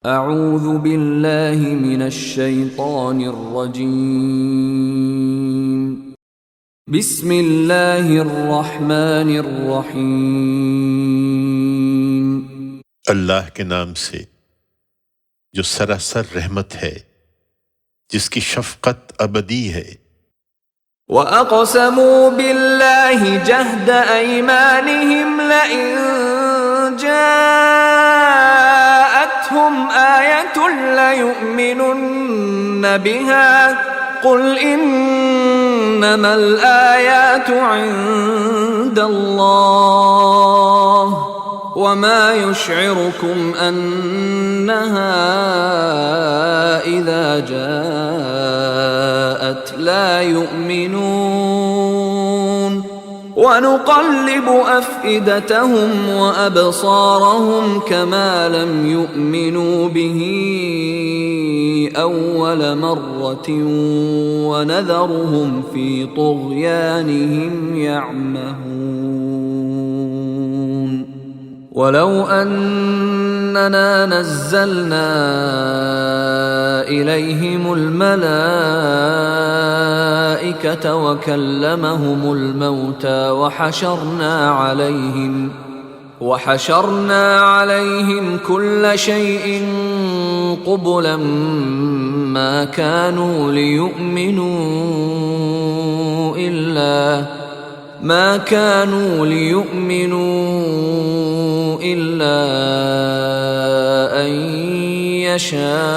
اعوذ باللہ من الشیطان الرجیم بسم اللہ الرحمن الرحیم اللہ کے نام سے جو سراسر رحمت ہے، جس کی شفقت ابدی ہے۔ وَأَقْسَمُوا بِاللَّهِ جَهْدَ أَيْمَانِهِمْ لَئِن جَاءَتْهُمْ آيَةٌ لَيُؤْمِنُنَّ بِهَا قُلْ إِنَّمَا الْآيَاتُ عِندَ اللَّهِ وَمَا يُشْعِرُكُمْ أَنَّهَا إِذَا جَاءَتْ لَا يُؤْمِنُونَ وَنُقَلِّبُ أَفْئِدَتَهُمْ وَأَبْصَارَهُمْ كَمَا لَمْ يُؤْمِنُوا بِهِ أَوَّلَ مَرَّةٍ وَنَذَرُهُمْ فِي طُغْيَانِهِمْ يَعْمَهُونَ وَلَوْ أَنَّنَا نَزَّلْنَا إِلَيْهِمُ الْمَلَائِكَةَ وَكَلَّمَهُمُ الْمَوْتَى وَحَشَرْنَا عَلَيْهِمْ كُلَّ شَيْءٍ قُبُلًا مَا كَانُوا لِيُؤْمِنُوا إِلَّا أَن يَشَاءَ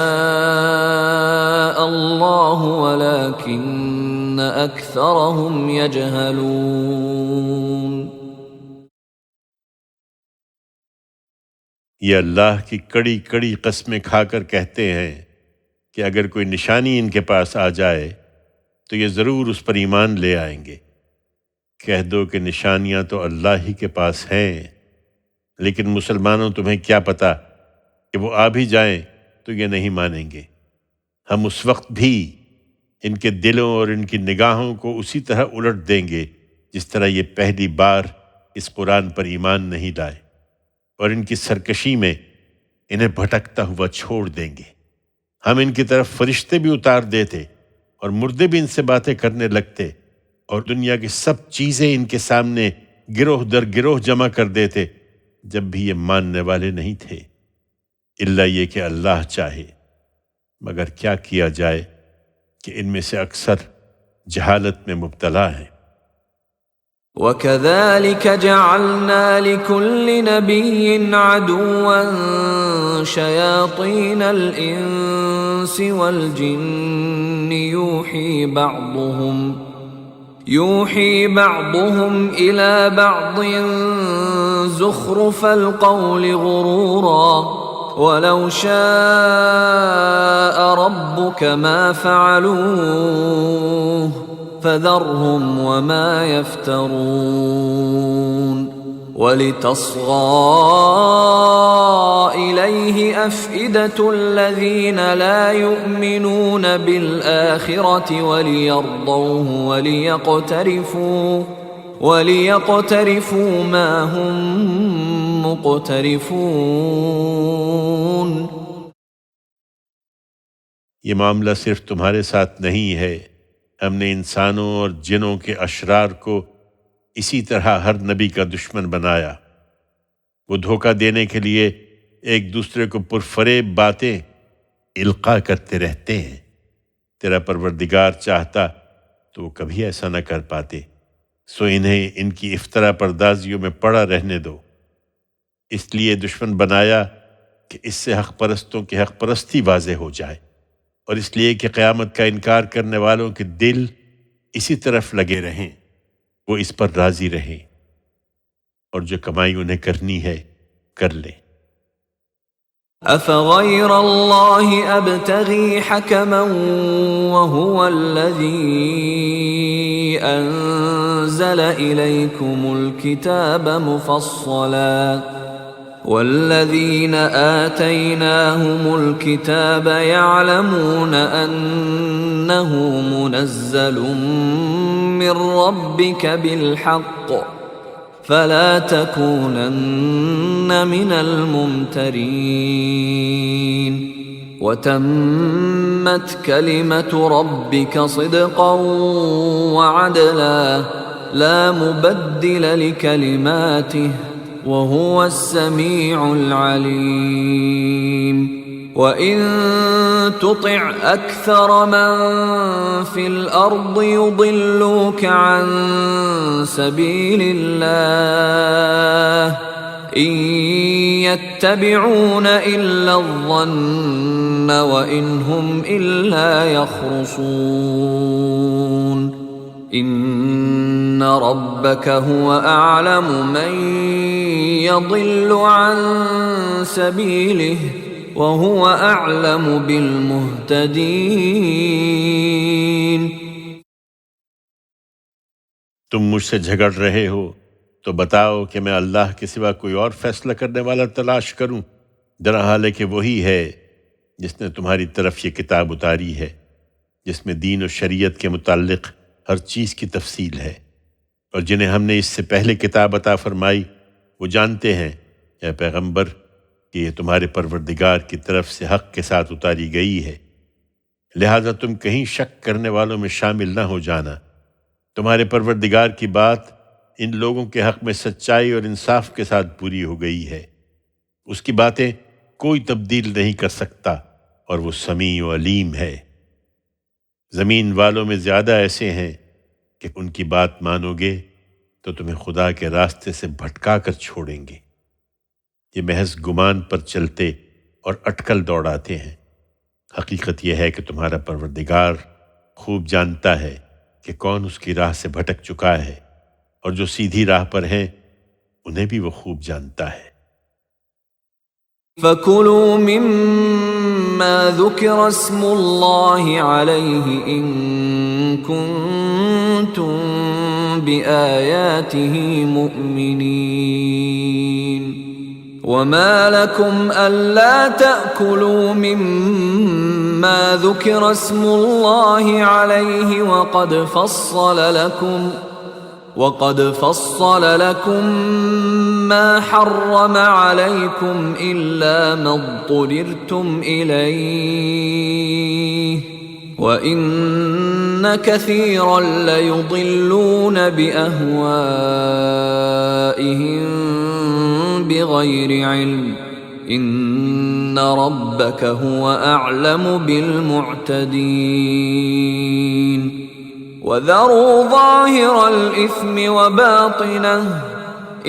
اللَّهُ وَلَكِنَّ أَكْثَرَهُمْ يَجْهَلُونَ۔ یہ اللہ کی کڑی کڑی قسمیں کھا کر کہتے ہیں کہ اگر کوئی نشانی ان کے پاس آ جائے تو یہ ضرور اس پر ایمان لے آئیں گے۔ کہہ دو کہ نشانیاں تو اللہ ہی کے پاس ہیں، لیکن مسلمانوں تمہیں کیا پتہ کہ وہ آ بھی جائیں تو یہ نہیں مانیں گے۔ ہم اس وقت بھی ان کے دلوں اور ان کی نگاہوں کو اسی طرح الٹ دیں گے جس طرح یہ پہلی بار اس قرآن پر ایمان نہیں لائے، اور ان کی سرکشی میں انہیں بھٹکتا ہوا چھوڑ دیں گے۔ ہم ان کی طرف فرشتے بھی اتار دیتے اور مردے بھی ان سے باتیں کرنے لگتے، اور دنیا کی سب چیزیں ان کے سامنے گروہ در گروہ جمع کر دیتے، جب بھی یہ ماننے والے نہیں تھے، الا یہ کہ اللہ چاہے۔ مگر کیا کیا جائے کہ ان میں سے اکثر جہالت میں مبتلا ہیں۔ وَكَذَلِكَ جَعَلْنَا لِكُلِّ نَبِيٍّ عَدُوًّا شَيَاطِينَ الْإِنسِ وَالْجِنِّ يُوحِي بَعْضُهُمْ إِلَى بَعْضٍ زُخْرُفَ الْقَوْلِ غُرُورًا وَلَوْ شَاءَ رَبُّكَ مَا فَعَلُوهُ فَذَرْهُمْ وَمَا يَفْتَرُونَ وَلِتَصْغَىٰ إِلَيْهِ أَفْئِدَةُ الَّذِينَ لَا يُؤْمِنُونَ بِالْآخِرَةِ وَلِيَرْضَوْهُ وَلِيَقْتَرِفُوا مَا هُمْ مُقْتَرِفُونَ۔ یہ معاملہ صرف تمہارے ساتھ نہیں ہے، ہم نے انسانوں اور جنوں کے اشرار کو اسی طرح ہر نبی کا دشمن بنایا۔ وہ دھوکہ دینے کے لیے ایک دوسرے کو پرفریب باتیں القاء کرتے رہتے ہیں۔ تیرا پروردگار چاہتا تو وہ کبھی ایسا نہ کر پاتے، سو انہیں ان کی افترا پردازیوں میں پڑا رہنے دو۔ اس لیے دشمن بنایا کہ اس سے حق پرستوں کی حق پرستی واضح ہو جائے، اور اس لیے کہ قیامت کا انکار کرنے والوں کے دل اسی طرف لگے رہیں، وہ اس پر راضی رہیں، اور جو کمائی انہیں کرنی ہے کر لیں۔ أَفَغَيْرَ اللَّهِ أَبْتَغِي حَكَمًا وَهُوَ الَّذِي أَنزَلَ إِلَيْكُمُ الْكِتَابَ مُفَصَّلًا وَالَّذِينَ آتَيْنَاهُمُ الْكِتَابَ يَعْلَمُونَ أَنَّهُ مُنَزَّلٌ مِّن رَّبِّكَ بِالْحَقِّ فلا تكونن من الممترين وتمت كلمة ربك صدقا وعدلا لا مبدل لكلماته وهو السميع العليم وإن تطع أكثر من في الأرض يضلوك عن سبيل الله إن يتبعون إلا الظن وإن هم إلا يخرصون إن ربك هو أعلم من يضل عن سبيله وهو أعلم بالمهتدين۔ تم مجھ سے جھگڑ رہے ہو تو بتاؤ کہ میں اللہ کے سوا کوئی اور فیصلہ کرنے والا تلاش کروں، در حال ہے کہ وہی ہے جس نے تمہاری طرف یہ کتاب اتاری ہے، جس میں دین و شریعت کے متعلق ہر چیز کی تفصیل ہے، اور جنہیں ہم نے اس سے پہلے کتاب عطا فرمائی وہ جانتے ہیں اے پیغمبر کہ یہ تمہارے پروردگار کی طرف سے حق کے ساتھ اتاری گئی ہے، لہذا تم کہیں شک کرنے والوں میں شامل نہ ہو جانا۔ تمہارے پروردگار کی بات ان لوگوں کے حق میں سچائی اور انصاف کے ساتھ پوری ہو گئی ہے، اس کی باتیں کوئی تبدیل نہیں کر سکتا، اور وہ سمیع و علیم ہے۔ زمین والوں میں زیادہ ایسے ہیں کہ ان کی بات مانو گے تو تمہیں خدا کے راستے سے بھٹکا کر چھوڑیں گے، یہ محض گمان پر چلتے اور اٹکل دوڑاتے ہیں۔ حقیقت یہ ہے کہ تمہارا پروردگار خوب جانتا ہے کہ کون اس کی راہ سے بھٹک چکا ہے، اور جو سیدھی راہ پر ہیں انہیں بھی وہ خوب جانتا ہے۔ فَكُلُوا مِمَّا ذُكِرَ اسْمُ اللَّهِ عَلَيْهِ إِن كُنتُم بِآيَاتِهِ مُؤْمِنِينَ وَمَا لَكُمْ أَلَّا تَأْكُلُوا مِمَّا ذُكِرَ اسْمُ اللَّهِ عَلَيْهِ وَقَدْ فَصَّلَ لَكُم مَّا حَرَّمَ عَلَيْكُمْ إِلَّا مَا اضْطُرِرْتُمْ إِلَيْهِ وَإِنَّ كَثِيرًا لَّيُضِلُّونَ بِأَهْوَائِهِم بِغَيْرِ عِلْمٍ إِنَّ رَبَّكَ هُوَ أَعْلَمُ بِالْمُعْتَدِينَ وَذَرُوا ظَاهِرَ الْإِثْمِ وَبَاطِنَهُ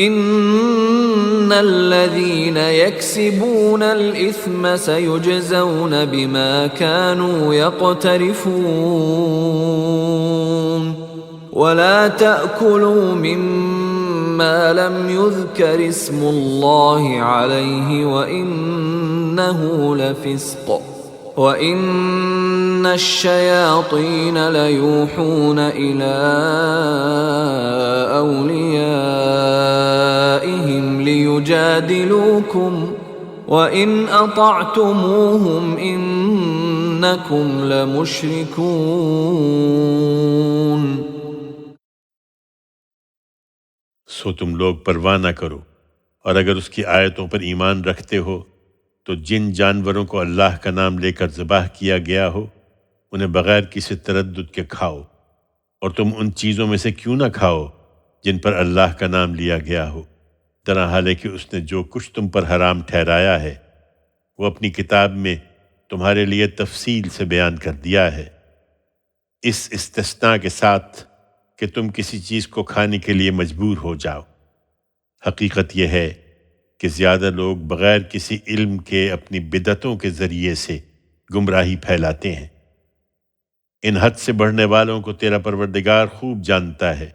إِنَّ الَّذِينَ يَكْسِبُونَ الْإِثْمَ سَيُجْزَوْنَ بِمَا كَانُوا يَقْتَرِفُونَ وَلَا تَأْكُلُوا مِمَّا لَمْ يُذْكَرِ اسْمُ اللَّهِ عَلَيْهِ وَإِنَّهُ لَفِسْقٌ وَإِنَّ الشَّيَاطِينَ لَيُوحُونَ إِلَىٰ أَوْلِيَائِهِمْ لِيُجَادِلُوكُمْ وَإِنْ أَطَعْتُمُوهُمْ إِنَّكُمْ لَمُشْرِكُونَ۔ سو تم لوگ پرواہ نہ کرو، اور اگر اس کی آیتوں پر ایمان رکھتے ہو تو جن جانوروں کو اللہ کا نام لے کر ذبح کیا گیا ہو انہیں بغیر کسی تردد کے کھاؤ، اور تم ان چیزوں میں سے کیوں نہ کھاؤ جن پر اللہ کا نام لیا گیا ہو، طرح حال ہے کہ اس نے جو کچھ تم پر حرام ٹھہرایا ہے وہ اپنی کتاب میں تمہارے لیے تفصیل سے بیان کر دیا ہے، اس استثناء کے ساتھ کہ تم کسی چیز کو کھانے کے لیے مجبور ہو جاؤ۔ حقیقت یہ ہے کہ زیادہ لوگ بغیر کسی علم کے اپنی بدعتوں کے ذریعے سے گمراہی پھیلاتے ہیں۔ ان حد سے بڑھنے والوں کو تیرا پروردگار خوب جانتا ہے۔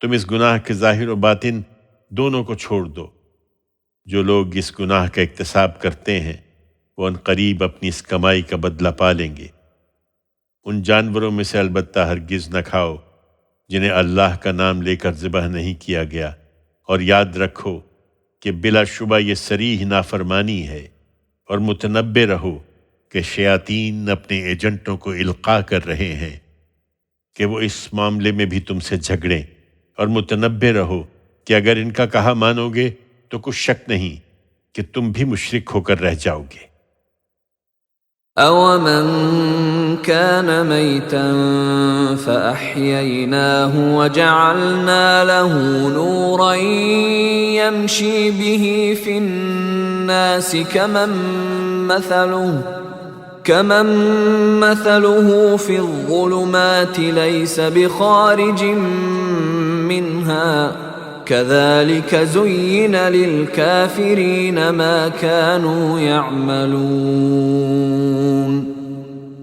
تم اس گناہ کے ظاہر و باطن دونوں کو چھوڑ دو۔ جو لوگ اس گناہ کا اکتساب کرتے ہیں وہ ان قریب اپنی اس کمائی کا بدلہ پا لیں گے۔ ان جانوروں میں سے البتہ ہرگز نہ کھاؤ جنہیں اللہ کا نام لے کر ذبح نہیں کیا گیا، اور یاد رکھو کہ بلا شبہ یہ صریح نافرمانی ہے، اور متنبہ رہو کہ شیاطین اپنے ایجنٹوں کو القاء کر رہے ہیں کہ وہ اس معاملے میں بھی تم سے جھگڑیں، اور متنبہ رہو کہ اگر ان کا کہا مانو گے تو کچھ شک نہیں کہ تم بھی مشرک ہو کر رہ جاؤ گے۔ أَوَمَنْ كَانَ مَيْتًا فَأَحْيَيْنَاهُ وَجَعَلْنَا لَهُ نُورًا يَمْشِي بِهِ فِي النَّاسِ كَمَنْ مَثَلُهُ فِي الظُّلُمَاتِ لَيْسَ بِخَارِجٍ مِّنْهَا كَذَلِكَ زُيِّنَ لِلْكَافِرِينَ مَا كَانُوا يَعْمَلُونَ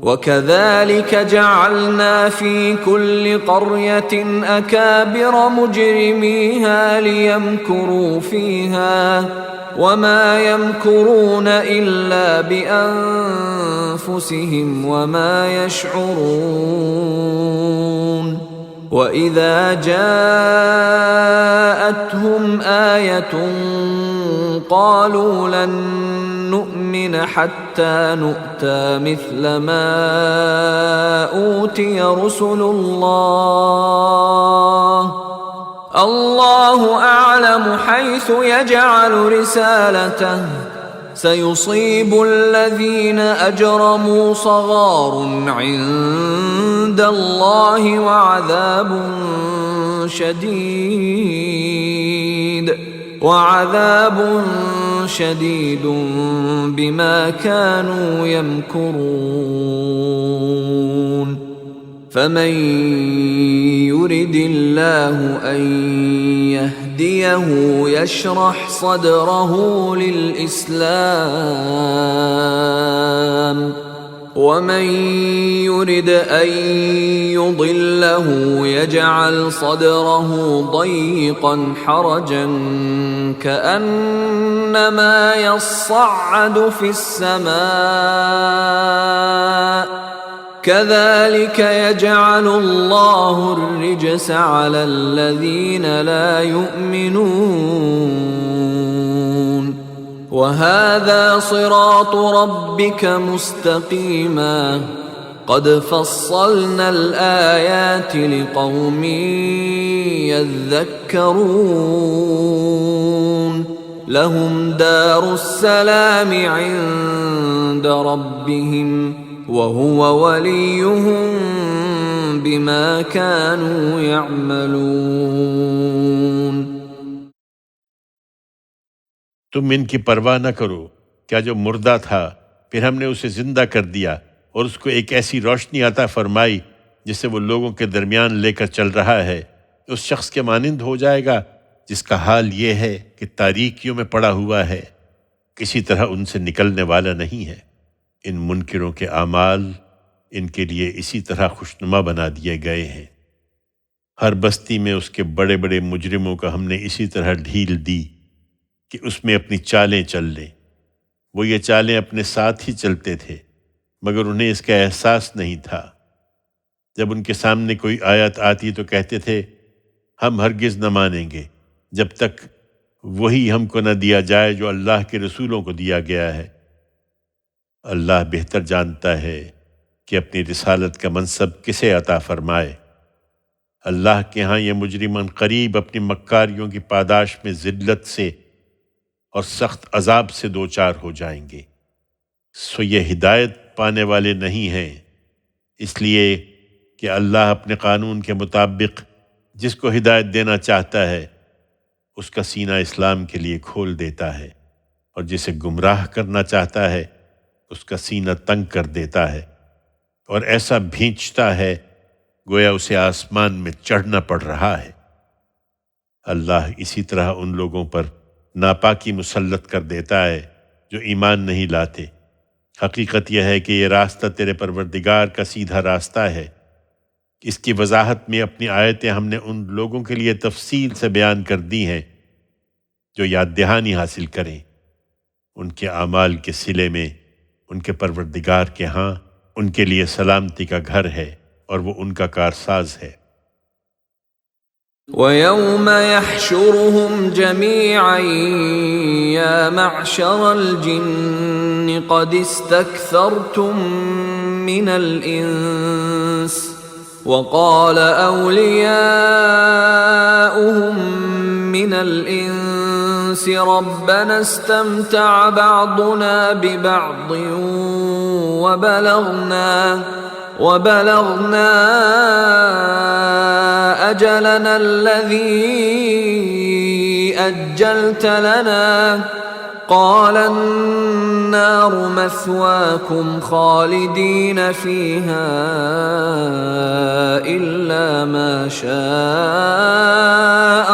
وَكَذَلِكَ جَعَلْنَا فِي كُلِّ قَرْيَةٍ أَكَابِرَ مُجْرِمِيهَا لِيَمْكُرُوا فِيهَا وَمَا يَمْكُرُونَ إِلَّا بِأَنفُسِهِمْ وَمَا يَشْعُرُونَ وَإِذَا جَاءَتْهُمْ آيَةٌ قَالُوا لَن نُّؤْمِنَ حَتَّى نُؤْتَىٰ مِثْلَ مَا أُوتِيَ رُسُلُ اللَّهُ أَعْلَمُ حَيْثُ يَجْعَلُ رِسَالَتَهُ سَيُصِيبُ الَّذِينَ أَجْرَمُوا صَغَارٌ عِندَ اللَّهِ وَعَذَابٌ شَدِيدٌ بِمَا كَانُوا يَمْكُرُونَ فَمَن يُرِدِ اللَّهُ أَن يَهْدِيَهُ يَشْرَحْ صَدْرَهُ لِلْإِسْلَامِ وَمَن يُرِدْ أَن يُضِلَّهُ يَجْعَلْ صَدْرَهُ ضَيِّقًا حَرَجًا كَأَنَّمَا يَصَّعَّدُ فِي السَّمَاءِ كَذَلِكَ يَجْعَلُ اللَّهُ الرِّجْسَ عَلَى الَّذِينَ لَا يُؤْمِنُونَ وَهَذَا صِرَاطُ رَبِّكَ مُسْتَقِيمًا قَدْ فَصَّلْنَا الْآيَاتِ لِقَوْمٍ يَذَّكَّرُونَ لَهُمْ دَارُ السَّلَامِ عِندَ رَبِّهِمْ وَهُوَ وَلِيُّهُم بِمَا كَانُوا يَعْمَلُونَ۔ تم ان کی پرواہ نہ کرو، کیا جو مردہ تھا پھر ہم نے اسے زندہ کر دیا اور اس کو ایک ایسی روشنی عطا فرمائی جسے وہ لوگوں کے درمیان لے کر چل رہا ہے، اس شخص کے مانند ہو جائے گا جس کا حال یہ ہے کہ تاریکیوں میں پڑا ہوا ہے، کسی طرح ان سے نکلنے والا نہیں ہے۔ ان منکروں کے اعمال ان کے لیے اسی طرح خوشنما بنا دیے گئے ہیں۔ ہر بستی میں اس کے بڑے بڑے مجرموں کا ہم نے اسی طرح ڈھیل دی کہ اس میں اپنی چالیں چل لیں۔ وہ یہ چالیں اپنے ساتھ ہی چلتے تھے مگر انہیں اس کا احساس نہیں تھا۔ جب ان کے سامنے کوئی آیت آتی تو کہتے تھے ہم ہرگز نہ مانیں گے جب تک وہی ہم کو نہ دیا جائے جو اللہ کے رسولوں کو دیا گیا ہے۔ اللہ بہتر جانتا ہے کہ اپنی رسالت کا منصب کسے عطا فرمائے۔ اللہ کے ہاں یہ مجرمان قریب اپنی مکاریوں کی پاداش میں ذلت سے اور سخت عذاب سے دوچار ہو جائیں گے۔ سو یہ ہدایت پانے والے نہیں ہیں، اس لیے کہ اللہ اپنے قانون کے مطابق جس کو ہدایت دینا چاہتا ہے اس کا سینہ اسلام کے لیے کھول دیتا ہے، اور جسے گمراہ کرنا چاہتا ہے اس کا سینہ تنگ کر دیتا ہے، اور ایسا بھینچتا ہے گویا اسے آسمان میں چڑھنا پڑ رہا ہے۔ اللہ اسی طرح ان لوگوں پر ناپاکی مسلط کر دیتا ہے جو ایمان نہیں لاتے۔ حقیقت یہ ہے کہ یہ راستہ تیرے پروردگار کا سیدھا راستہ ہے۔ اس کی وضاحت میں اپنی آیتیں ہم نے ان لوگوں کے لیے تفصیل سے بیان کر دی ہیں جو یاد دہانی حاصل کریں۔ ان کے اعمال کے صلے میں ان کے پروردگار کے ہاں ان کے لیے سلامتی کا گھر ہے اور وہ ان کا کارساز ہے۔ وَيَوْمَ يَحْشُرُهُمْ جَمِيعًا يَا مَعْشَرَ الْجِنِّ قَدِ اسْتَكْثَرْتُم مِّنَ الْإِنسِ وقال أولياؤهم من الإنس ربنا استمتع بعضنا ببعض وبلغنا أجلنا الذي أجلت لنا قال النار مثواكم خالدين فيها إلا ما شاء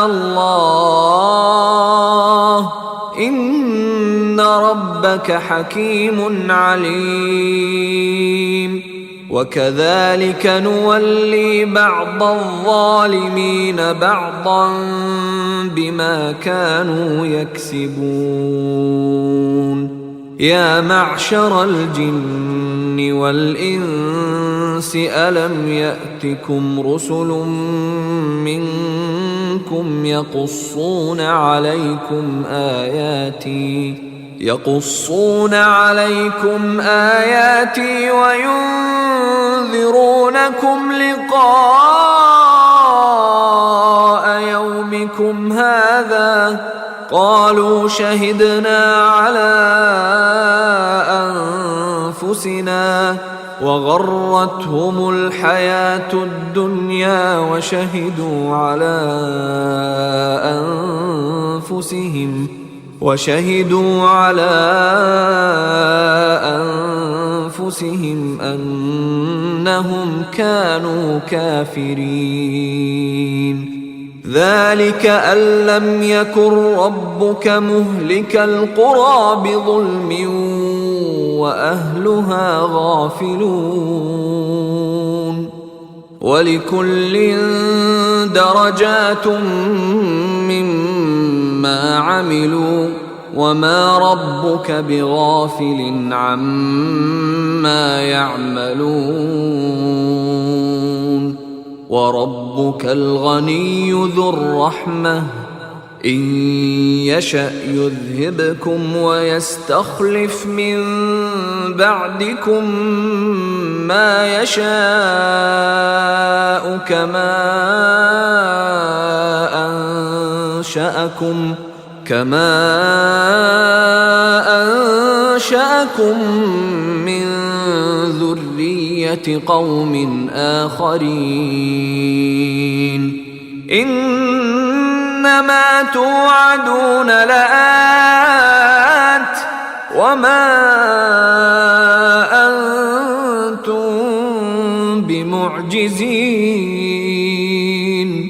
الله إن ربك حكيم عليم وكذلك نولي بعض الظالمين بعضا بما كانوا يكسبون يا معشر الجن والإنس ألم يأتكم رسل منكم يقصون عليكم آياتي وينذرونكم لقاء يومكم هذا قالوا شهدنا على أنفسنا وغرتهم الحياة الدنيا وشهدوا على أنفسهم أنهم كانوا كافرين ذلك أن لم يكن ربك مهلك القرى بظلم وأهلها غافلون ولكل درجات مما عملوا وما ربك بغافل عما يعملون وربك الغني ذو الرحمة إن يشأ يذهبكم ويستخلف من بعدكم ما يشاء كما أنشأكم من ذرية قوم آخرين إنما توعدون لآت وما أنتم بمعجزين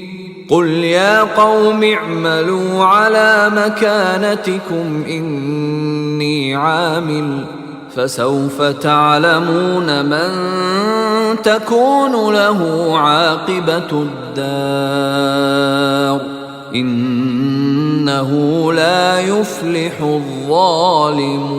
قل يا قوم اعملوا على مكانتكم إني عامل فسوف تعلمون من تكون له عاقبة الدار إنه لا يفلح الظالمون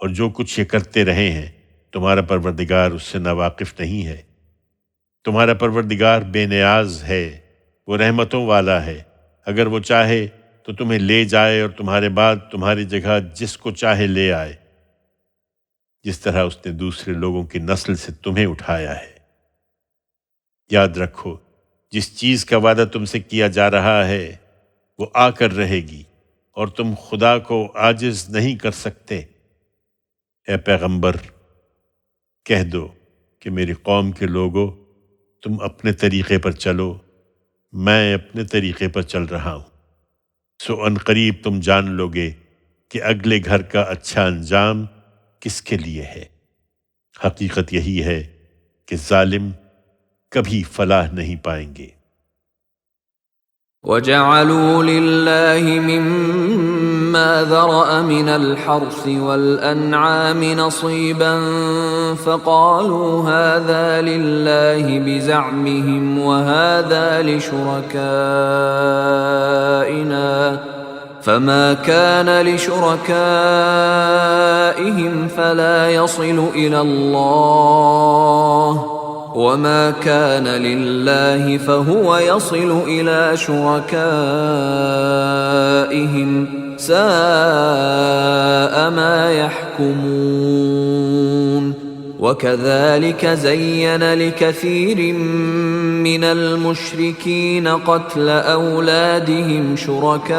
اور جو کچھ یہ کرتے رہے ہیں تمہارا پروردگار اس سے ناواقف نہیں ہے۔ تمہارا پروردگار بے نیاز ہے، وہ رحمتوں والا ہے، اگر وہ چاہے تو تمہیں لے جائے اور تمہارے بعد تمہاری جگہ جس کو چاہے لے آئے، جس طرح اس نے دوسرے لوگوں کی نسل سے تمہیں اٹھایا ہے۔ یاد رکھو، جس چیز کا وعدہ تم سے کیا جا رہا ہے وہ آ کر رہے گی، اور تم خدا کو عاجز نہیں کر سکتے۔ اے پیغمبر، کہہ دو کہ میری قوم کے لوگوں، تم اپنے طریقے پر چلو، میں اپنے طریقے پر چل رہا ہوں، سو ان قریب تم جان لو گے کہ اگلے گھر کا اچھا انجام کس کے لیے ہے۔ حقیقت یہی ہے کہ ظالم کبھی فلاح نہیں پائیں گے۔ وَجَعَلُوا لِلَّهِ مِمَّا ذَرَأَ مِنَ الْحَرْثِ وَالْأَنْعَامِ نَصِيبًا فَقَالُوا هَذَا لِلَّهِ بِزَعْمِهِمْ وَهَذَا لِشُرَكَائِنَا فَمَا كَانَ لِشُرَكَائِهِمْ فَلَا يَصِلُ إِلَى اللَّهِ وَمَا كَانَ لِلَّهِ فَهُوَ يَصِلُ إِلَى شُرَكَائِهِمْ سَاءَ مَا يَحْكُمُونَ وَكَذَلِكَ زَيَّنَ لِكَثِيرٍ مِّنَ الْمُشْرِكِينَ قَتْلَ أَوْلَادِهِمْ شُرَكَاؤُهُمْ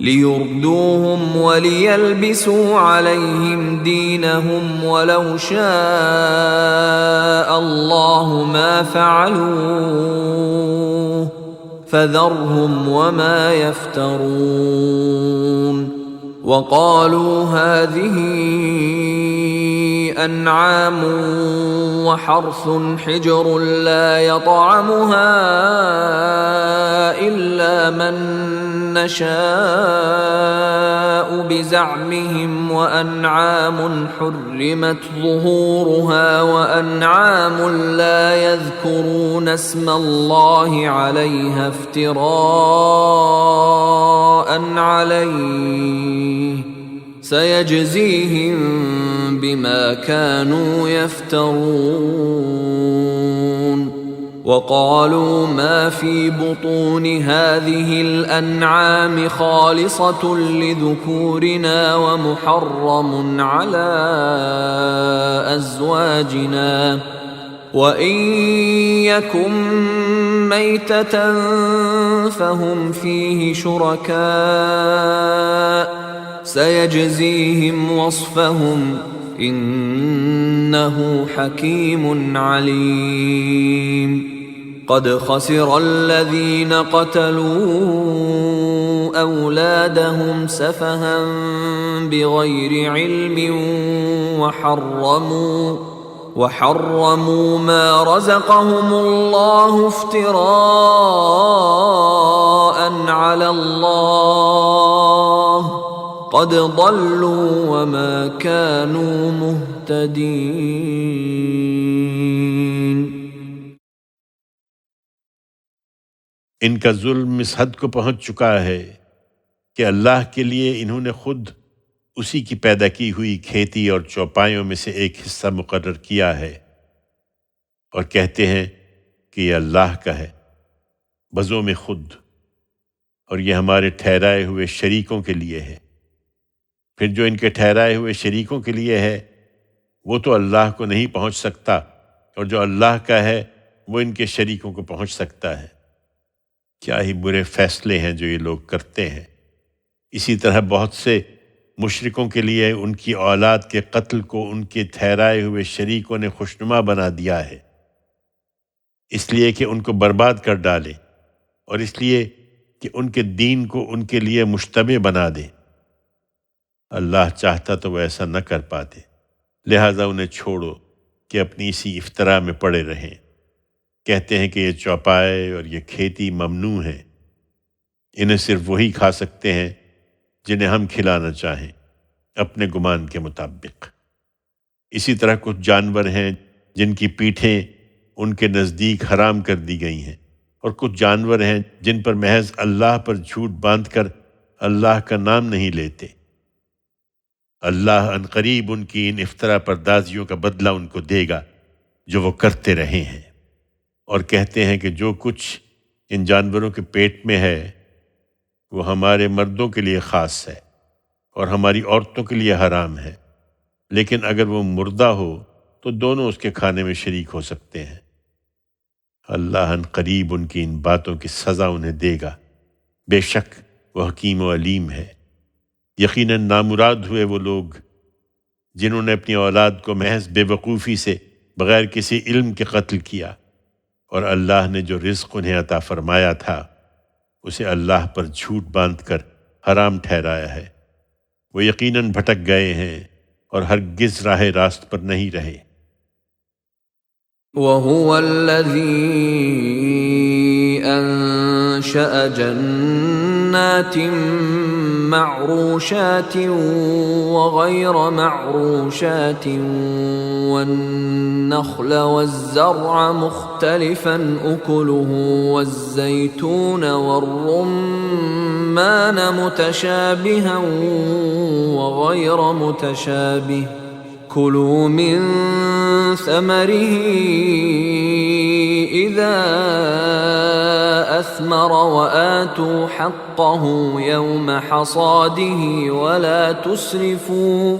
ليردوهم وليلبسوا عليهم دينهم ولو شاء الله ما فعلوه فذرهم وما يفترون وقالوا هذه أنعام وحرث حجر لا يطعمها إلا من نشاء بزعمهم وأنعام حرمت ظهورها وأنعام لا يذكرون اسم الله عليها افتراء عليه سيجزيهم بما كانوا يفترون وقالوا ما في بطون هذه الأنعام خالصة لذكورنا ومحرم على أزواجنا وإن يكن ميتة فهم فيه شركاء سيجزيهم وصفهم إنه حكيم عليم قد خسر الذين قتلوا أولادهم سفها بغير علم وحرموا ما رزقهم الله افتراء على الله قد ضلوا وما كانوا مهتدين۔ ان کا ظلم اس حد کو پہنچ چکا ہے کہ اللہ کے لیے انہوں نے خود اسی کی پیدا کی ہوئی کھیتی اور چوپایوں میں سے ایک حصہ مقرر کیا ہے اور کہتے ہیں کہ یہ اللہ کا ہے بزوں میں خود، اور یہ ہمارے ٹھہرائے ہوئے شریکوں کے لیے ہے۔ پھر جو ان کے ٹھہرائے ہوئے شریکوں کے لیے ہے وہ تو اللہ کو نہیں پہنچ سکتا، اور جو اللہ کا ہے وہ ان کے شریکوں کو پہنچ سکتا ہے۔ کیا ہی برے فیصلے ہیں جو یہ لوگ کرتے ہیں۔ اسی طرح بہت سے مشرکوں کے لیے ان کی اولاد کے قتل کو ان کے ٹھہرائے ہوئے شریکوں نے خوشنما بنا دیا ہے، اس لیے کہ ان کو برباد کر ڈالے اور اس لیے کہ ان کے دین کو ان کے لیے مشتبہ بنا دے۔ اللہ چاہتا تو وہ ایسا نہ کر پاتے، لہٰذا انہیں چھوڑو کہ اپنی اسی افطرا میں پڑے رہیں۔ کہتے ہیں کہ یہ چوپائے اور یہ کھیتی ممنوع ہے، انہیں صرف وہی کھا سکتے ہیں جنہیں ہم کھلانا چاہیں اپنے گمان کے مطابق۔ اسی طرح کچھ جانور ہیں جن کی پیٹھیں ان کے نزدیک حرام کر دی گئی ہیں، اور کچھ جانور ہیں جن پر محض اللہ پر جھوٹ باندھ کر اللہ کا نام نہیں لیتے۔ اللہ عنقریب ان کی ان افطرا پردازیوں کا بدلہ ان کو دے گا جو وہ کرتے رہے ہیں۔ اور کہتے ہیں کہ جو کچھ ان جانوروں کے پیٹ میں ہے وہ ہمارے مردوں کے لیے خاص ہے اور ہماری عورتوں کے لیے حرام ہے، لیکن اگر وہ مردہ ہو تو دونوں اس کے کھانے میں شریک ہو سکتے ہیں۔ اللہ عنقریب ان کی ان باتوں کی سزا انہیں دے گا، بے شک وہ حکیم و علیم ہے۔ یقیناً نامراد ہوئے وہ لوگ جنہوں نے اپنی اولاد کو محض بے وقوفی سے بغیر کسی علم کے قتل کیا، اور اللہ نے جو رزق انہیں عطا فرمایا تھا اسے اللہ پر جھوٹ باندھ کر حرام ٹھہرایا ہے۔ وہ یقیناً بھٹک گئے ہیں اور ہرگز راہ راست پر نہیں رہے۔ وَهُوَ الَّذِي أَنشَأَ جَنَّاتٍ مَّعْرُوشَاتٍ وَغَيْرَ مَعْرُوشَاتٍ وَالنَّخْلَ وَالزَّرْعَ مُخْتَلِفًا أُكُلُهُ وَالزَّيْتُونَ وَالرُّمَّانَ مُتَشَابِهًا وَغَيْرَ مُتَشَابِهٍ كُلُوا مِن ثَمَرِهِ إِذَا أَثْمَرَ وَآتُوا حَقَّهُ يَوْمَ حَصَادِهِ وَلَا تُسْرِفُوا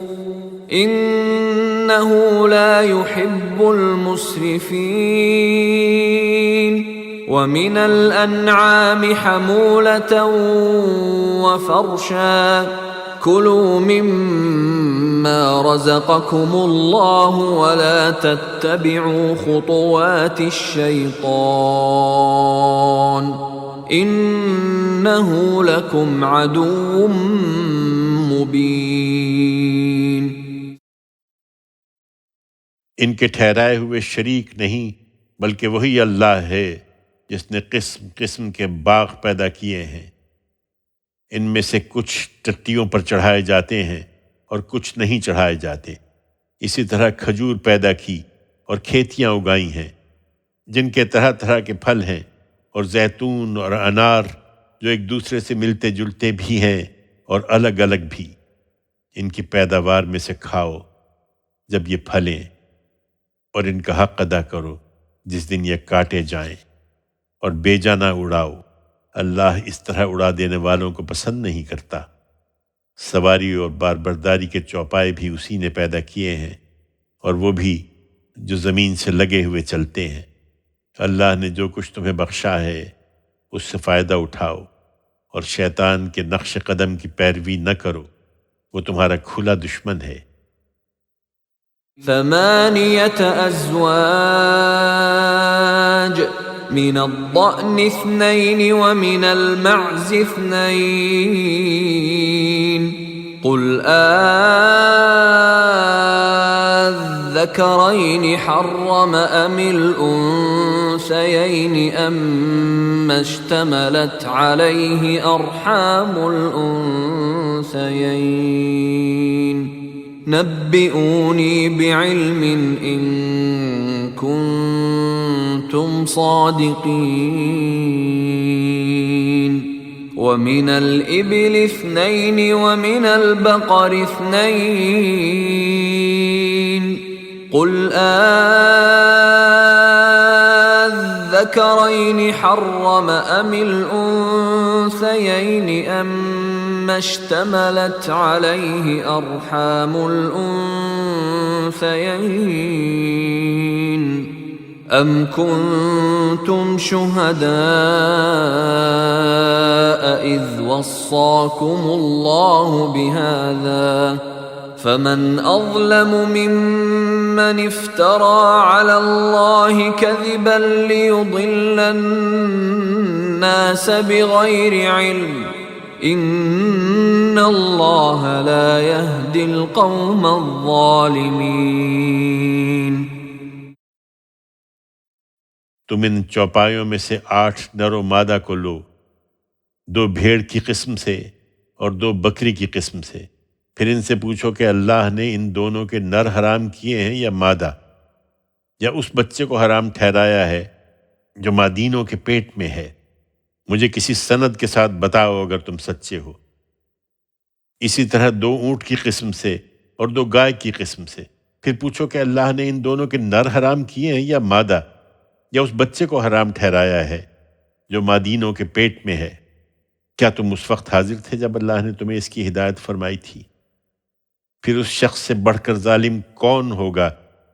إِنَّهُ لَا يُحِبُّ الْمُسْرِفِينَ وَمِنَ الْأَنْعَامِ حَمُولَةً وَفَرْشًا كُلُوا مِمَّا رَزَقَكُمُ اللَّهُ وَلَا تَتَّبِعُوا خُطُوَاتِ الشَّيْطَانِ إِنَّهُ لَكُمْ عَدُوٌّ مُّبِينٌ۔ ان کے ٹھہرائے ہوئے شریک نہیں بلکہ وہی اللہ ہے جس نے قسم قسم کے باغ پیدا کیے ہیں۔ ان میں سے کچھ ٹٹیوں پر چڑھائے جاتے ہیں اور کچھ نہیں چڑھائے جاتے۔ اسی طرح کھجور پیدا کی اور کھیتیاں اگائی ہیں جن کے طرح طرح کے پھل ہیں، اور زیتون اور انار جو ایک دوسرے سے ملتے جلتے بھی ہیں اور الگ الگ بھی۔ ان کی پیداوار میں سے کھاؤ جب یہ پھلیں، اور ان کا حق ادا کرو جس دن یہ کاٹے جائیں، اور بیجا نہ اڑاؤ، اللہ اس طرح اڑا دینے والوں کو پسند نہیں کرتا۔ سواری اور باربرداری کے چوپائے بھی اسی نے پیدا کیے ہیں، اور وہ بھی جو زمین سے لگے ہوئے چلتے ہیں۔ اللہ نے جو کچھ تمہیں بخشا ہے اس سے فائدہ اٹھاؤ، اور شیطان کے نقش قدم کی پیروی نہ کرو، وہ تمہارا کھلا دشمن ہے۔ 8 أزواج من الضأن 2 ومن المعز 2 قل الذكرين حرم أم الأنثيين أما اشتملت عليه أرحام الأنثيين نبئوني بعلم إن كنتم صادقين ومن الإبل 2 ومن البقر 2 قل الذكرين حرم أم الأنثيين أما اشتملت عليه أرحام الأنثيين أم كنتم شهداء إذ وصاكم الله بهذا فمن أظلم ممن افترى على الله كذبا ليضل الناس بغير علم إن الله لا يهدي القوم الظالمين۔ تم ان چوپایوں میں سے 8 نر و مادہ کو لو، 2 بھیڑ کی قسم سے اور 2 بکری کی قسم سے، پھر ان سے پوچھو کہ اللہ نے ان دونوں کے نر حرام کیے ہیں یا مادہ، یا اس بچے کو حرام ٹھہرایا ہے جو مادینوں کے پیٹ میں ہے۔ مجھے کسی سند کے ساتھ بتاؤ اگر تم سچے ہو۔ اسی طرح 2 اونٹ کی قسم سے اور 2 گائے کی قسم سے۔ پھر پوچھو کہ اللہ نے ان دونوں کے نر حرام کیے ہیں یا مادہ، یا اس بچے کو حرام ٹھہرایا ہے جو مادینوں کے پیٹ میں ہے؟ کیا تم اس وقت حاضر تھے جب اللہ نے تمہیں اس کی ہدایت فرمائی تھی؟ پھر اس شخص سے بڑھ کر ظالم کون ہوگا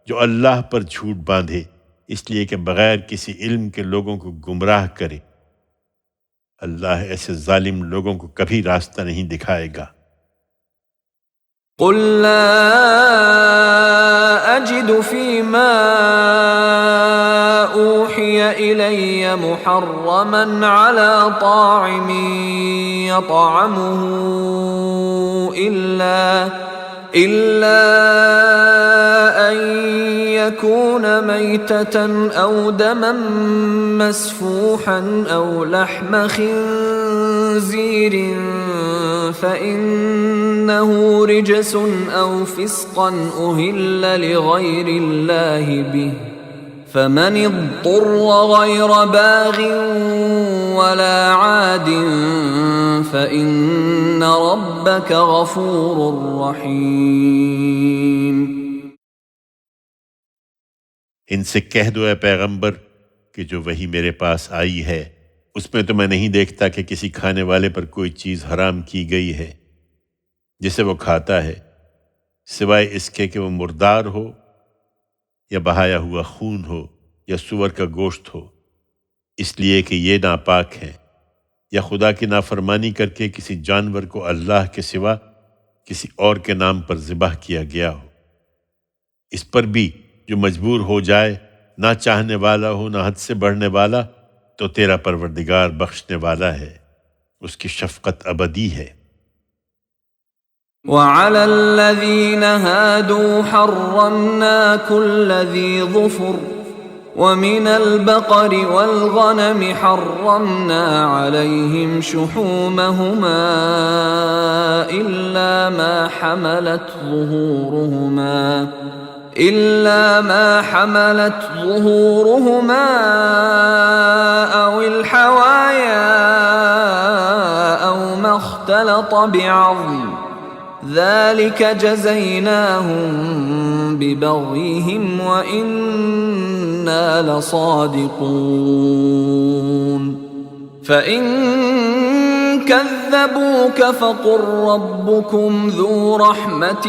جو اللہ پر جھوٹ باندھے اس لیے کہ بغیر کسی علم کے لوگوں کو گمراہ کرے۔ اللہ ایسے ظالم لوگوں کو کبھی راستہ نہیں دکھائے گا۔ قل لا أجد فيما أوحي إلي محرما على طاعم يطعمه إلا أن يكون ميتة أو دما مسفوحا أو لحم خنزير فإنه رجس أو فسقا أهل لغير الله به فمن اضطر غير باغ ولا عاد فإن ربك غفور رحيم۔ ان سے کہہ دو اے پیغمبر کہ جو وحی میرے پاس آئی ہے اس میں تو میں نہیں دیکھتا کہ کسی کھانے والے پر کوئی چیز حرام کی گئی ہے جسے وہ کھاتا ہے، سوائے اس کے کہ وہ مردار ہو یا بہایا ہوا خون ہو یا سور کا گوشت ہو، اس لیے کہ یہ ناپاک ہے، یا خدا کی نافرمانی کر کے کسی جانور کو اللہ کے سوا کسی اور کے نام پر ذبح کیا گیا ہو۔ اس پر بھی جو مجبور ہو جائے، نہ چاہنے والا ہو نہ حد سے بڑھنے والا، تو تیرا پروردگار بخشنے والا ہے، اس کی شفقت ابدی ہے۔ وعلى الذين هادوا حرمنا كل ذي ظفر ومن البقر والغنم حرمنا عليهم شحومهما إلا ما حملت ظهورهما أو الحوايا أو ما اختلط بعظم ذلك جزيناهم ببغيهم وإنا لصادقون فإن كذبوك فقل ربكم ذو رحمة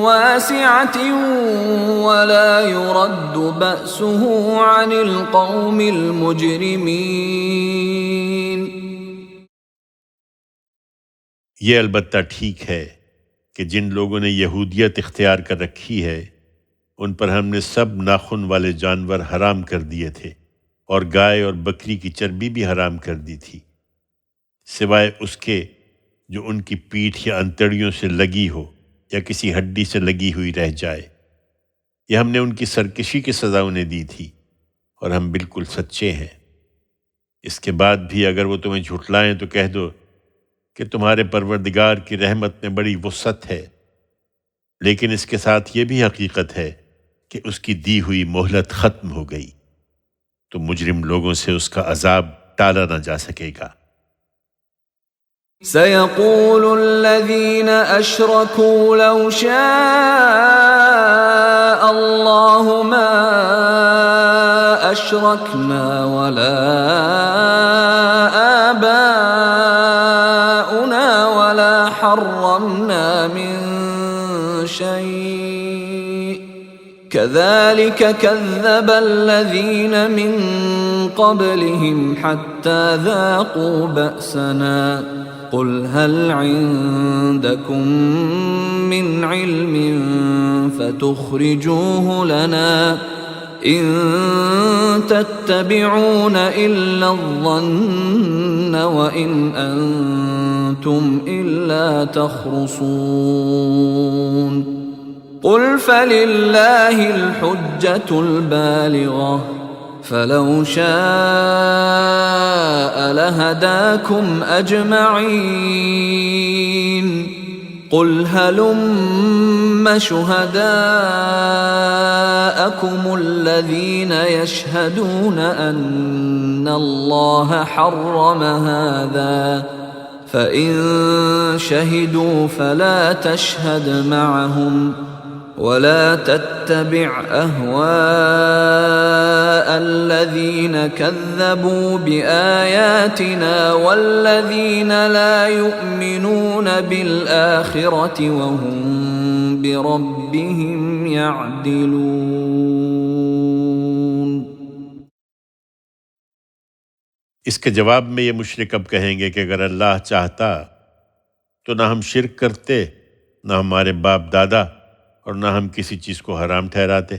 واسعة ولا يرد بأسه عن القوم المجرمين۔ یہ البتہ ٹھیک ہے کہ جن لوگوں نے یہودیت اختیار کر رکھی ہے ان پر ہم نے سب ناخن والے جانور حرام کر دیے تھے، اور گائے اور بکری کی چربی بھی حرام کر دی تھی، سوائے اس کے جو ان کی پیٹھ یا انتڑیوں سے لگی ہو یا کسی ہڈی سے لگی ہوئی رہ جائے۔ یہ ہم نے ان کی سرکشی کی سزا انہیں دی تھی، اور ہم بالکل سچے ہیں۔ اس کے بعد بھی اگر وہ تمہیں جھٹلائیں تو کہہ دو کہ تمہارے پروردگار کی رحمت میں بڑی وسعت ہے، لیکن اس کے ساتھ یہ بھی حقیقت ہے کہ اس کی دی ہوئی مہلت ختم ہو گئی، تو مجرم لوگوں سے اس کا عذاب ٹالا نہ جا سکے گا۔ سيقول الذين أشركوا لو شاء الله ما أشركنا ولا آباؤنا ولا حرمنا من شيء كذلك كذب الذين من قبلهم حتى ذاقوا بأسنا قل هل عندكم من علم فتخرجوه لنا إن تتبعون إلا الظن وإن أنتم إلا تخرصون قل فلله الحجة البالغة فلو شاء لهداكم أجمعين قل هلم شهداءكم الذين يشهدون أن الله حرم هذا فإن شهدوا فلا تشهد معهم ولا تتبع أهواء الذين كذبوا بآياتنا والذين لا يؤمنون بالآخرة وهم بربهم يعدلون۔ اس کے جواب میں یہ مشرک اب کہیں گے کہ اگر اللہ چاہتا تو نہ ہم شرک کرتے، نہ ہمارے باپ دادا، اور نہ ہم کسی چیز کو حرام ٹھہراتے۔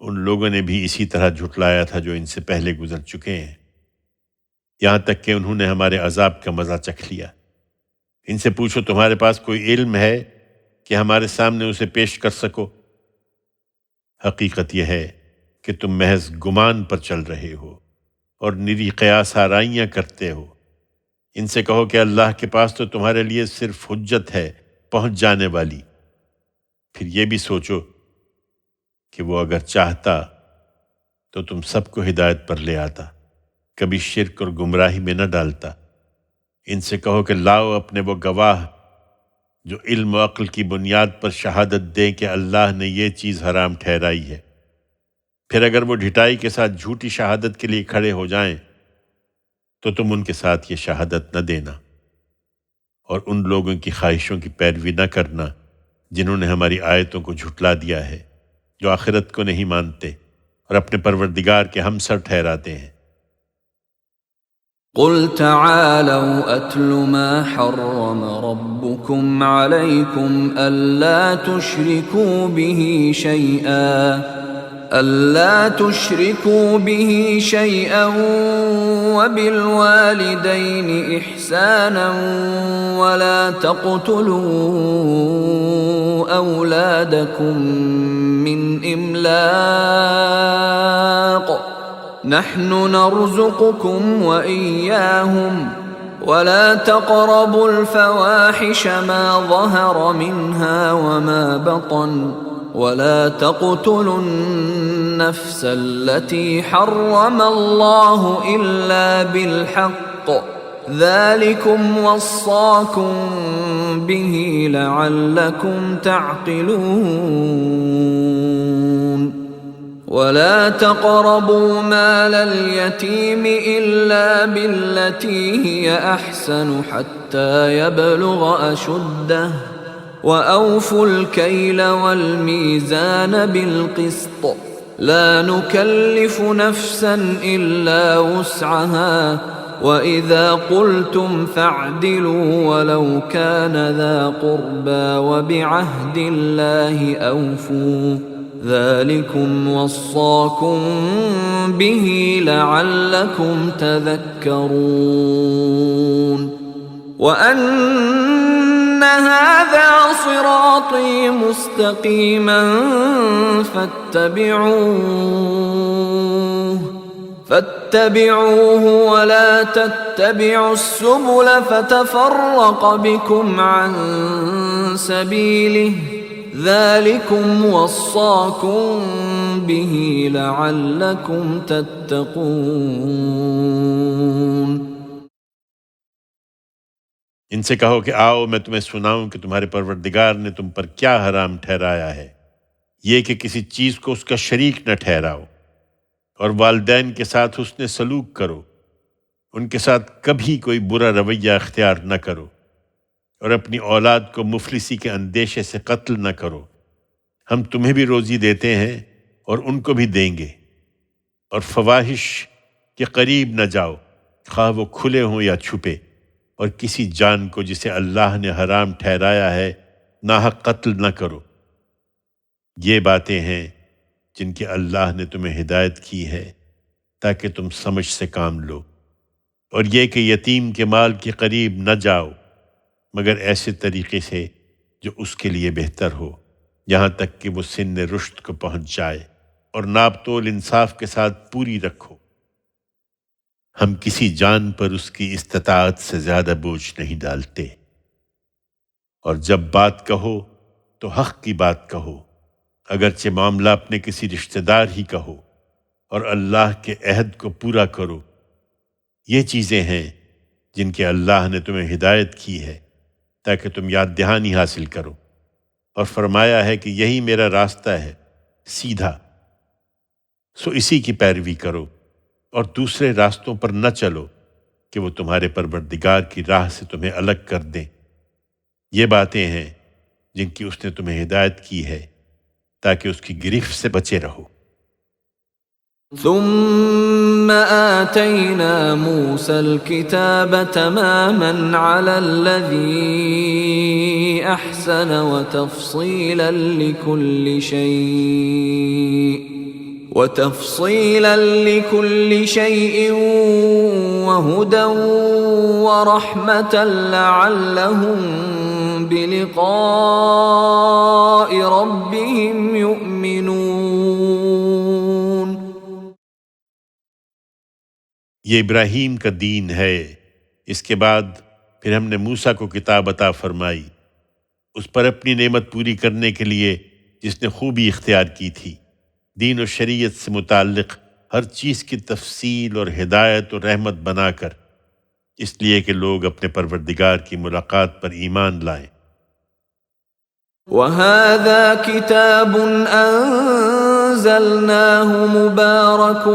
ان لوگوں نے بھی اسی طرح جھٹلایا تھا جو ان سے پہلے گزر چکے ہیں، یہاں تک کہ انہوں نے ہمارے عذاب کا مزہ چکھ لیا۔ ان سے پوچھو تمہارے پاس کوئی علم ہے کہ ہمارے سامنے اسے پیش کر سکو؟ حقیقت یہ ہے کہ تم محض گمان پر چل رہے ہو اور نری قیاس آرائیاں کرتے ہو۔ ان سے کہو کہ اللہ کے پاس تو تمہارے لیے صرف حجت ہے پہنچ جانے والی، پھر یہ بھی سوچو کہ وہ اگر چاہتا تو تم سب کو ہدایت پر لے آتا، کبھی شرک اور گمراہی میں نہ ڈالتا۔ ان سے کہو کہ لاؤ اپنے وہ گواہ جو علم و عقل کی بنیاد پر شہادت دیں کہ اللہ نے یہ چیز حرام ٹھہرائی ہے۔ پھر اگر وہ ڈھٹائی کے ساتھ جھوٹی شہادت کے لیے کھڑے ہو جائیں تو تم ان کے ساتھ یہ شہادت نہ دینا، اور ان لوگوں کی خواہشوں کی پیروی نہ کرنا جنہوں نے ہماری آیتوں کو جھٹلا دیا ہے، جو آخرت کو نہیں مانتے اور اپنے پروردگار کے ہمسر ٹھہراتے ہیں۔ قل تعالوا أتل ما حرم ربكم عليكم ألا تشركوا به شيئا وبالوالدين إحسانا ولا تقتلوا أولادكم من إملاق نحن نرزقكم وإياهم ولا تقربوا الفواحش ما ظهر منها وما بطن ولا تقتلوا النفس التي حرم الله إلا بالحق ذلكم وصاكم به لعلكم تعقلون ولا تقربوا مال اليتيم إلا بالتي هي أحسن حتى يبلغ أشده وأوفوا الكيل والميزان بالقسط لا نكلف نفسا إلا وسعها وإذا قلتم فاعدلوا ولو كان ذا قربى وبعهد الله أوفوا ذلكم وصاكم به لعلكم تذكرون وأن هذا صراطي مستقيما فاتبعوه ولا تتبعوا السبل فتفرق بكم عن سبيله ذلكم وصاكم به لعلكم تتقون۔ ان سے کہو کہ آؤ میں تمہیں سناؤں کہ تمہارے پروردگار نے تم پر کیا حرام ٹھہرایا ہے، یہ کہ کسی چیز کو اس کا شریک نہ ٹھہراؤ، اور والدین کے ساتھ حسن سلوک کرو، ان کے ساتھ کبھی کوئی برا رویہ اختیار نہ کرو، اور اپنی اولاد کو مفلسی کے اندیشے سے قتل نہ کرو۔ ہم تمہیں بھی روزی دیتے ہیں اور ان کو بھی دیں گے، اور فواحش کے قریب نہ جاؤ، خواہ وہ کھلے ہوں یا چھپے، اور کسی جان کو جسے اللہ نے حرام ٹھہرایا ہے ناحق قتل نہ کرو۔ یہ باتیں ہیں جن کی اللہ نے تمہیں ہدایت کی ہے تاکہ تم سمجھ سے کام لو، اور یہ کہ یتیم کے مال کے قریب نہ جاؤ مگر ایسے طریقے سے جو اس کے لیے بہتر ہو، یہاں تک کہ وہ سن رشد کو پہنچ جائے، اور ناپ تول انصاف کے ساتھ پوری رکھو۔ ہم کسی جان پر اس کی استطاعت سے زیادہ بوجھ نہیں ڈالتے، اور جب بات کہو تو حق کی بات کہو، اگرچہ معاملہ اپنے کسی رشتہ دار ہی کہو، اور اللہ کے عہد کو پورا کرو۔ یہ چیزیں ہیں جن کے اللہ نے تمہیں ہدایت کی ہے تاکہ تم یاد دہانی حاصل کرو، اور فرمایا ہے کہ یہی میرا راستہ ہے سیدھا، سو اسی کی پیروی کرو اور دوسرے راستوں پر نہ چلو کہ وہ تمہارے پروردگار کی راہ سے تمہیں الگ کر دیں۔ یہ باتیں ہیں جن کی اس نے تمہیں ہدایت کی ہے تاکہ اس کی گرفت سے بچے رہو۔ ثم آتينا موسى الكتاب تماما على الذي أحسن وتفصيلا لكل شيء وهدى ورحمة لعلهم بلقاء ربهم يؤمنون۔ یہ ابراہیم کا دین ہے۔ اس کے بعد پھر ہم نے موسیٰ کو کتاب عطا فرمائی، اس پر اپنی نعمت پوری کرنے کے لیے جس نے خوبی اختیار کی تھی، دین و شریعت سے متعلق ہر چیز کی تفصیل اور ہدایت و رحمت بنا کر، اس لیے کہ لوگ اپنے پروردگار کی ملاقات پر ایمان لائیں۔ وَهَذَا كِتَابٌ أَنزَلْنَاهُ مُبَارَكٌ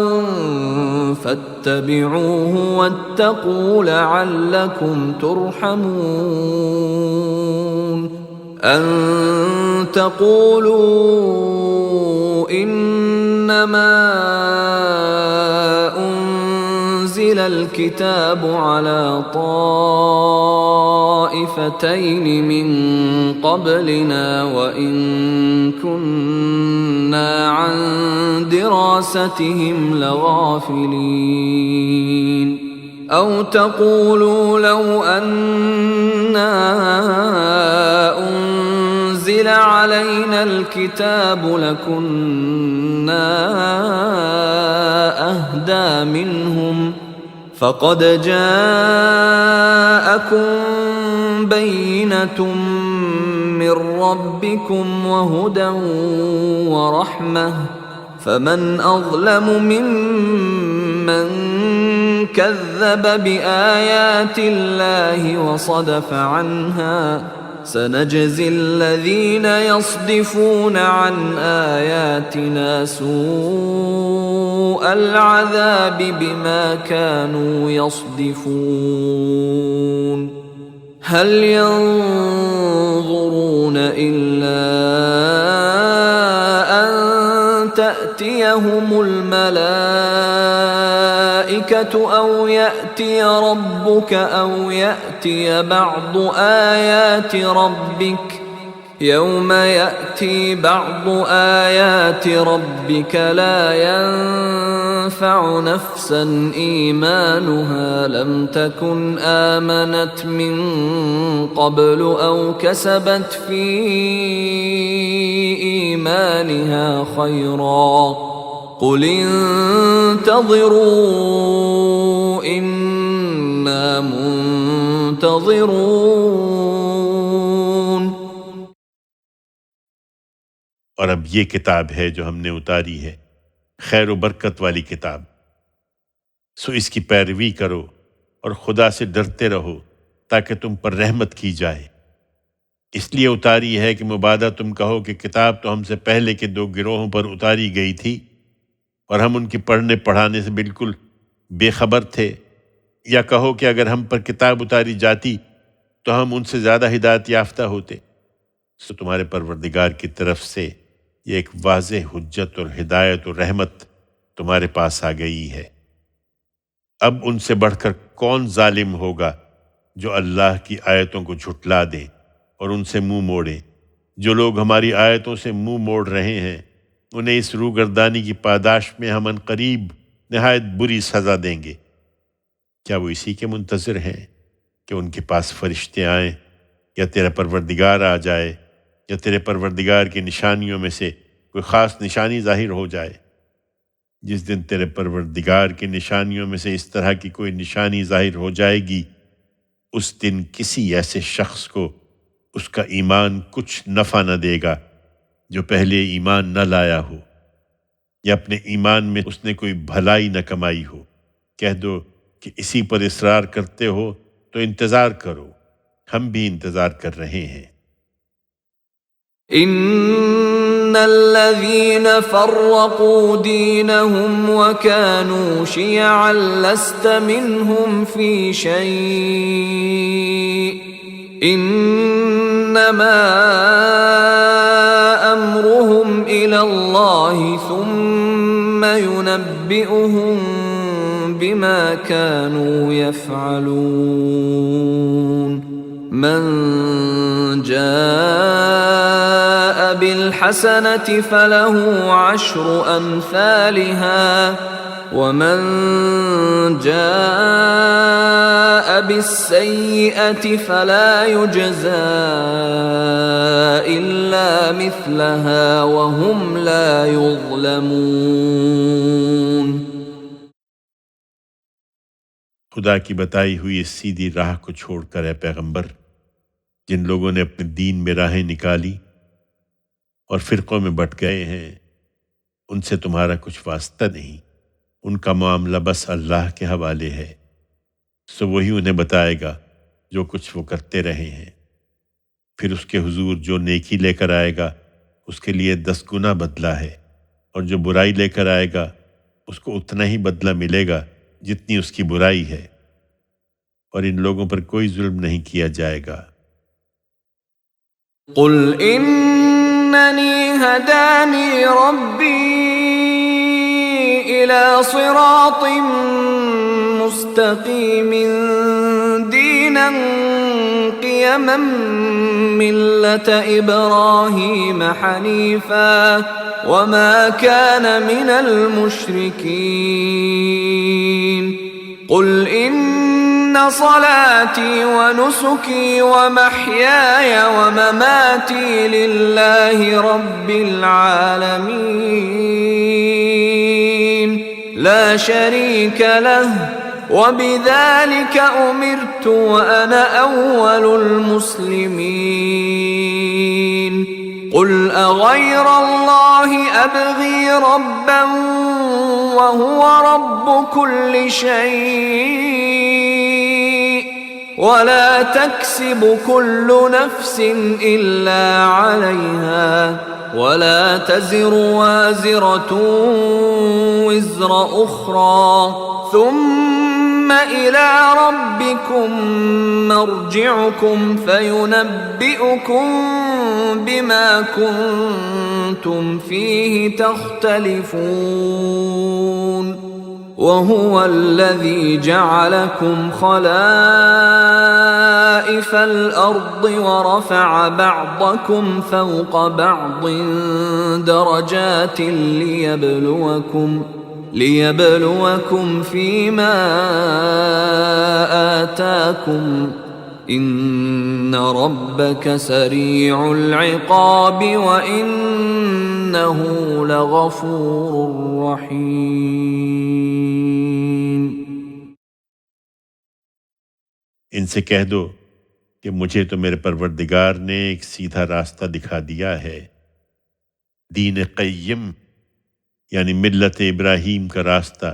فَاتَّبِعُوهُ وَاتَّقُوا لَعَلَّكُمْ تُرْحَمُونَ۔ أَن تَقُولُوا إِنَّمَا أُنزِلَ الْكِتَابُ عَلَى طَائِفَتَيْنِ مِن قَبْلِنَا وَإِن كُنَّا عَن دِرَاسَتِهِمْ لَغَافِلِينَ، أَوْ تَقُولُوا لَوْ أَنَّا أُنزِلَ عَلَيْنَا الْكِتَابُ لَكُنَّا أَهْدَى مِنْهُمْ، فَقَدْ جَاءَكُمْ بَيِّنَةٌ مِّن رَّبِّكُمْ وَهُدًى وَرَحْمَةٌ، فَمَنْ أَظْلَمُ مِمَّن كَذَّبَ بِآيَاتِ اللَّهِ وَصَدَفَ عَنْهَا، سَنَجْزِي الَّذِينَ يَصْدِفُونَ عَنْ آيَاتِنَا سُوءَ الْعَذَابِ بِمَا كَانُوا يَصْدِفُونَ۔ هَلْ يَنظُرُونَ إِلَّا أَن تَأْتِيَهُمُ الْمَلَائِكَةُ أَوْ يَأْتِيَ رَبُّكَ أَوْ يَأْتِيَ بَعْضُ آيَاتِ رَبِّكَ، يَوْمَ يَأْتِي بَعْضُ آيَاتِ رَبِّكَ لَا يَنفَعُ نَفْسًا إِيمَانُهَا لَمْ تَكُنْ آمَنَتْ مِن قَبْلُ أَوْ كَسَبَتْ فِي إِيمَانِهَا خَيْرًا، قُلِ انتظروا إِنَّا مُنتظرون۔ اور اب یہ کتاب ہے جو ہم نے اتاری ہے، خیر و برکت والی کتاب، سو اس کی پیروی کرو اور خدا سے ڈرتے رہو تاکہ تم پر رحمت کی جائے۔ اس لیے اتاری ہے کہ مبادا تم کہو کہ کتاب تو ہم سے پہلے کے 2 گروہوں پر اتاری گئی تھی اور ہم ان کی پڑھنے پڑھانے سے بالکل بے خبر تھے، یا کہو کہ اگر ہم پر کتاب اتاری جاتی تو ہم ان سے زیادہ ہدایت یافتہ ہوتے۔ سو تمہارے پروردگار کی طرف سے یہ ایک واضح حجت اور ہدایت اور رحمت تمہارے پاس آ گئی ہے۔ اب ان سے بڑھ کر کون ظالم ہوگا جو اللہ کی آیتوں کو جھٹلا دے اور ان سے منہ موڑے؟ جو لوگ ہماری آیتوں سے منہ موڑ رہے ہیں انہیں اس روگردانی کی پاداش میں ہم عنقریب نہایت بری سزا دیں گے۔ کیا وہ اسی کے منتظر ہیں کہ ان کے پاس فرشتے آئیں یا تیرا پروردگار آ جائے یا تیرے پروردگار کی نشانیوں میں سے کوئی خاص نشانی ظاہر ہو جائے؟ جس دن تیرے پروردگار کی نشانیوں میں سے اس طرح کی کوئی نشانی ظاہر ہو جائے گی، اس دن کسی ایسے شخص کو اس کا ایمان کچھ نفع نہ دے گا جو پہلے ایمان نہ لایا ہو یا اپنے ایمان میں اس نے کوئی بھلائی نہ کمائی ہو۔ کہہ دو کہ اسی پر اصرار کرتے ہو تو انتظار کرو، ہم بھی انتظار کر رہے ہیں۔ ان الذين فرقوا دينهم وكانوا شيعا لست منهم في شيء انما امرهم الى الله ثم ينبئهم بما كانوا يفعلون من جاء بالحسنة فله عشر أمثالها ومن جاء بالسيئة فلا يجزى إلا مثلها وهم لا يظلمون۔ خدا کی بتائی ہوئی اس سیدھی راہ کو چھوڑ کر اے پیغمبر، جن لوگوں نے اپنے دین میں راہیں نکالی اور فرقوں میں بٹ گئے ہیں، ان سے تمہارا کچھ واسطہ نہیں، ان کا معاملہ بس اللہ کے حوالے ہے، سو وہی انہیں بتائے گا جو کچھ وہ کرتے رہے ہیں۔ پھر اس کے حضور جو نیکی لے کر آئے گا اس کے لیے 10 گنا بدلہ ہے، اور جو برائی لے کر آئے گا اس کو اتنا ہی بدلہ ملے گا جتنی اس کی برائی ہے، اور ان لوگوں پر کوئی ظلم نہیں کیا جائے گا۔ قل اننی ہدانی ربی الى صراط مستقیم دینا قیما ملة ابراہیم حنیفا وما كان من المشرکین قل ان صلاتي ونسكي ومحياي ومماتي لله رب العالمين لا شريك له وبذلك أمرت وأنا أول المسلمين قل أغير الله أبغي ربا وهو رب كل شيء ولا تكسب كل نفس إلا عليها ولا تزر وازرة وزر أخرى ثم إلى ربكم مرجعكم فينبئكم بما كنتم فيه تختلفون وهو الذي جعلكم خلائف الأرض ورفع بعضكم فوق بعض درجات ليبلوكم فيما آتاكم إن ربك سريع العقاب وإنه لغفور رحيم۔ ان سے کہہ دو کہ مجھے تو میرے پروردگار نے ایک سیدھا راستہ دکھا دیا ہے، دین قیم یعنی ملت ابراہیم کا راستہ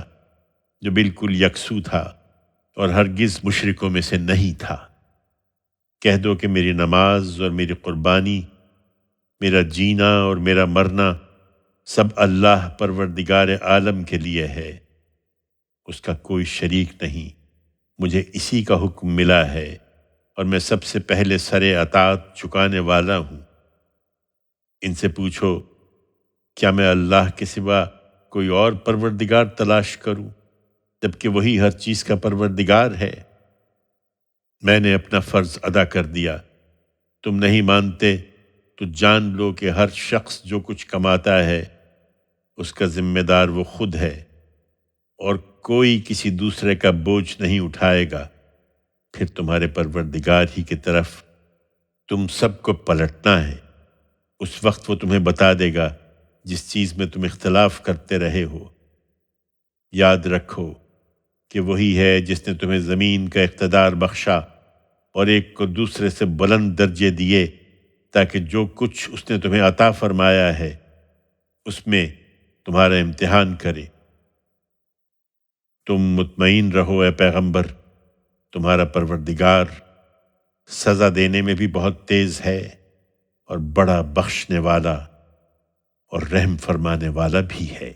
جو بالکل یکسو تھا اور ہرگز مشرکوں میں سے نہیں تھا۔ کہہ دو کہ میری نماز اور میری قربانی، میرا جینا اور میرا مرنا سب اللہ پروردگار عالم کے لیے ہے، اس کا کوئی شریک نہیں، مجھے اسی کا حکم ملا ہے اور میں سب سے پہلے سر اطاعت چکانے والا ہوں۔ ان سے پوچھو کیا میں اللہ کے سوا کوئی اور پروردگار تلاش کروں جبکہ وہی ہر چیز کا پروردگار ہے؟ میں نے اپنا فرض ادا کر دیا، تم نہیں مانتے تو جان لو کہ ہر شخص جو کچھ کماتا ہے اس کا ذمہ دار وہ خود ہے، اور کوئی کسی دوسرے کا بوجھ نہیں اٹھائے گا۔ پھر تمہارے پروردگار ہی کی طرف تم سب کو پلٹنا ہے، اس وقت وہ تمہیں بتا دے گا جس چیز میں تم اختلاف کرتے رہے ہو۔ یاد رکھو کہ وہی ہے جس نے تمہیں زمین کا اقتدار بخشا اور ایک کو دوسرے سے بلند درجے دیے تاکہ جو کچھ اس نے تمہیں عطا فرمایا ہے اس میں تمہارا امتحان کرے۔ تم مطمئن رہو اے پیغمبر تمہارا پروردگار سزا دینے میں بھی بہت تیز ہے اور بڑا بخشنے والا اور رحم فرمانے والا بھی ہے۔